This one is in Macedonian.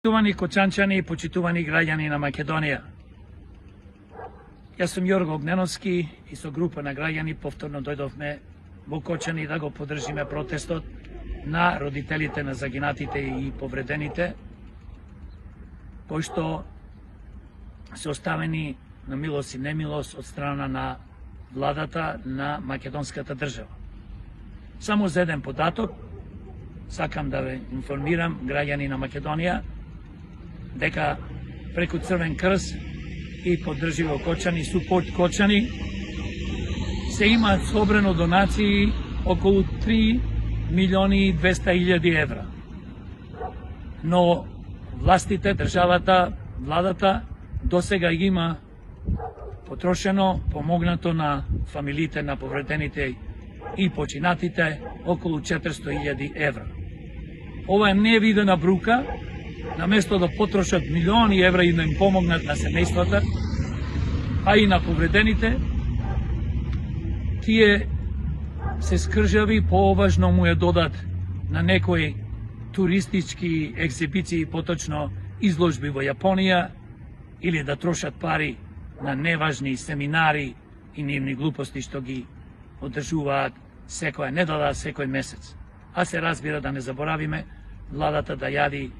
Почитувани кочанчани и почитувани граѓани на Македонија. Јас сум Јорго Огненовски и со група на граѓани повторно дојдовме во Кочани да го поддржиме протестот на родителите на загинатите и повредените, кои што се оставени на милост и немилост од страна на владата на македонската држава. Само за еден податок сакам да ве информирам, граѓани на Македонија, дека преку Црвен крст и поддржливо Кочани, супорт Кочани, се имаат собрано донации околу 3.200.000 евра. Но властите, државата, владата, досега ги има потрошено, помогнато на фамилиите на повредените и починатите околу 400.000 евра. Ова е невидена брука, наместо да потрошат милиони евра и да им помогнат на семејствата, а и на повредените, тие се скржави, пооважно му ја додат на некои туристички екзибиции, поточно изложби во Јапонија, или да трошат пари на неважни семинари и нивни глупости што ги одржуваат секоја недела, секој месец. А се разбира, да не заборавиме, владата да јади